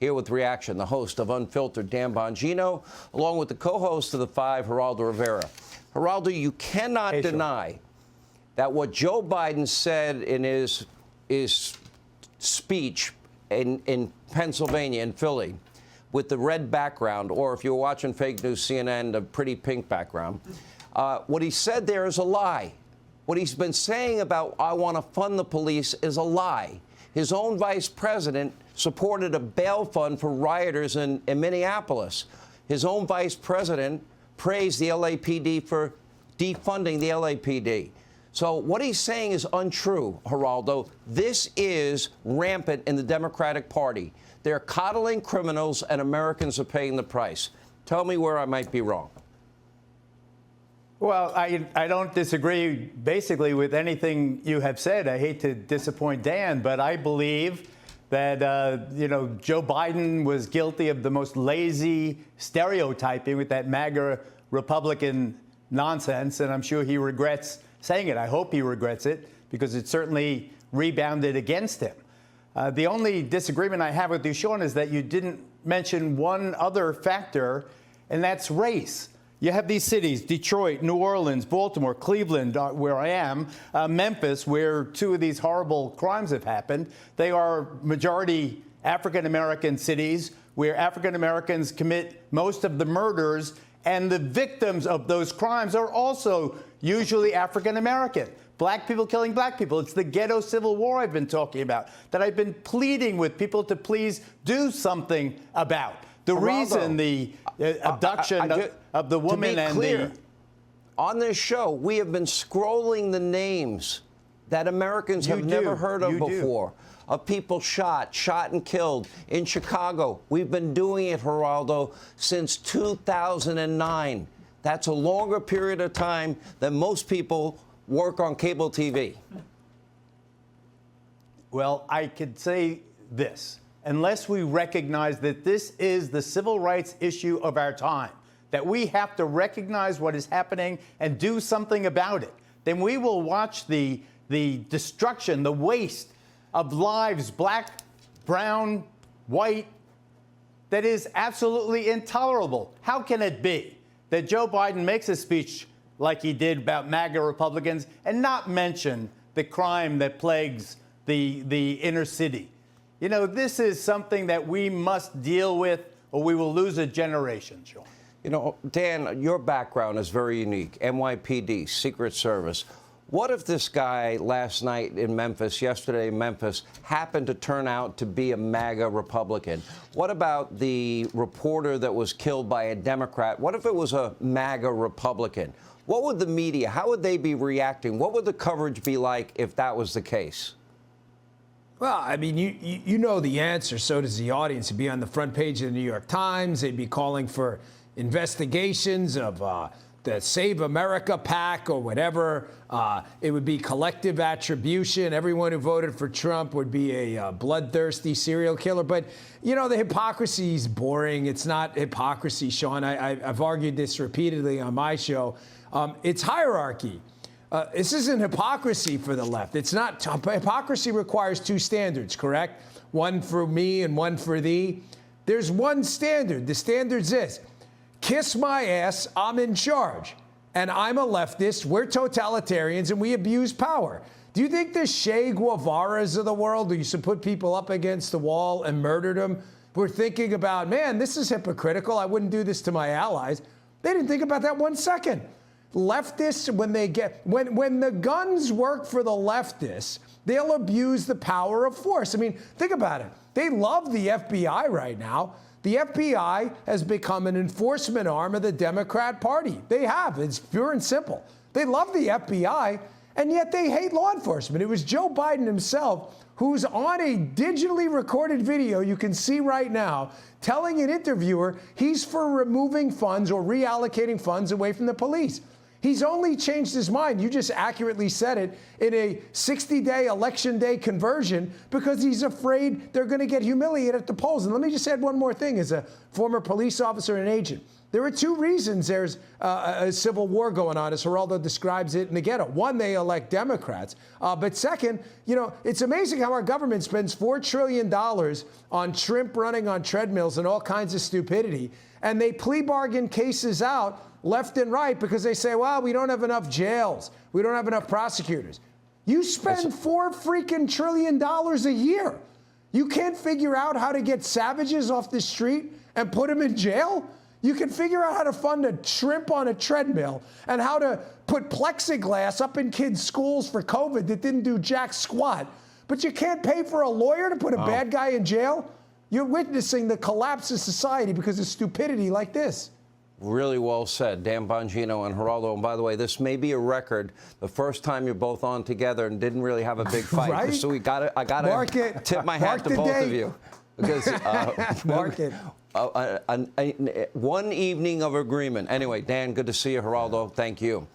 Here with reaction, the host of Unfiltered, Dan Bongino, along with the co-host of The Five, Geraldo Rivera. Geraldo, you cannot deny that what Joe Biden said in his speech in Pennsylvania, in Philly, with the red background, or if you're watching fake news CNN, the pretty pink background, what he said there is a lie. What he's been saying about I want to fund the police is a lie. His own vice president supported a bail fund for rioters in Minneapolis. His own vice president praised the LAPD for defunding the LAPD. So what he's saying is untrue, Geraldo. This is rampant in the Democratic Party. They're coddling criminals, and Americans are paying the price. Tell me where I might be wrong. Well, I don't disagree basically with anything you have said. I hate to disappoint Dan, but I believe that, Joe Biden was guilty of the most lazy stereotyping with that MAGA Republican nonsense, and I'm sure he regrets saying it. I hope he regrets it because it certainly rebounded against him. The only disagreement I have with you, Sean, is that you didn't mention one other factor, and that's race. You have these cities, Detroit, New Orleans, Baltimore, Cleveland, where I am, Memphis, where two of these horrible crimes have happened. They are majority African-American cities where African-Americans commit most of the murders, and the victims of those crimes are also usually African-American. Black people killing black people. It's the ghetto civil war I've been talking about, that I've been pleading with people to please do something about. The reason the abduction of the woman and the... On this show, we have been scrolling the names that Americans have never heard of before, of people shot and killed in Chicago. We've been doing it, Geraldo, since 2009. That's a longer period of time than most people work on cable TV. Well, I could say this. Unless we recognize that this is the civil rights issue of our time, that we have to recognize what is happening and do something about it, then we will watch the destruction, the waste of lives, black, brown, white, that is absolutely intolerable. How can it be that Joe Biden makes a speech like he did about MAGA Republicans and not mention the crime that plagues the inner city? You know, this is something that we must deal with, or we will lose a generation, Sean. You know, Dan, your background is very unique. NYPD, Secret Service. What if this guy last night in Memphis, yesterday in Memphis, happened to turn out to be a MAGA Republican? What about the reporter that was killed by a Democrat? What if it was a MAGA Republican? What would the media, how would they be reacting? What would the coverage be like if that was the case? Well, I mean, you know the answer. So does the audience. It'd be on the front page of the New York Times. They'd be calling for investigations of the Save America PAC or whatever. It would be collective attribution. Everyone who voted for Trump would be a bloodthirsty serial killer. But, you know, the hypocrisy is boring. It's not hypocrisy, Sean. I've argued this repeatedly on my show. It's hierarchy. This isn't hypocrisy for the left. It's not. Hypocrisy requires two standards, correct? One for me and one for thee. There's one standard. The standard's this. Kiss my ass, I'm in charge. And I'm a leftist, we're totalitarians, and we abuse power. Do you think the Che Guevaras of the world, who used to put people up against the wall and murdered them, were thinking about, man, this is hypocritical, I wouldn't do this to my allies? They didn't think about that 1 second. Leftists, when the guns work for the leftists, they'll abuse the power of force. I mean, think about it. They love the FBI right now. The FBI has become an enforcement arm of the Democrat Party. They have. It's pure and simple. They love the FBI, and yet they hate law enforcement. It was Joe Biden himself who's on a digitally recorded video you can see right now telling an interviewer he's for removing funds or reallocating funds away from the police. He's only changed his mind, you just accurately said it, in a 60-day election day conversion because he's afraid they're going to get humiliated at the polls. And let me just add one more thing as a former police officer and agent. There are two reasons there's a civil war going on, as Geraldo describes it in the ghetto. One, they elect Democrats. But second, it's amazing how our government spends $4 trillion on shrimp running on treadmills and all kinds of stupidity. And they plea bargain cases out left and right because they say, well, we don't have enough jails. We don't have enough prosecutors. You spend $4 trillion a year. You can't figure out how to get savages off the street and put them in jail? You can figure out how to fund a shrimp on a treadmill and how to put plexiglass up in kids' schools for COVID that didn't do jack squat. But you can't pay for a lawyer to put a bad guy in jail? You're witnessing the collapse of society because of stupidity like this. Really well said, Dan Bongino and Geraldo. And by the way, this may be a record. The first time you're both on together and didn't really have a big fight. Right? So I got to tip my hat to both of you. Because Mark it. One evening of agreement. Anyway, Dan, good to see you. Geraldo, thank you.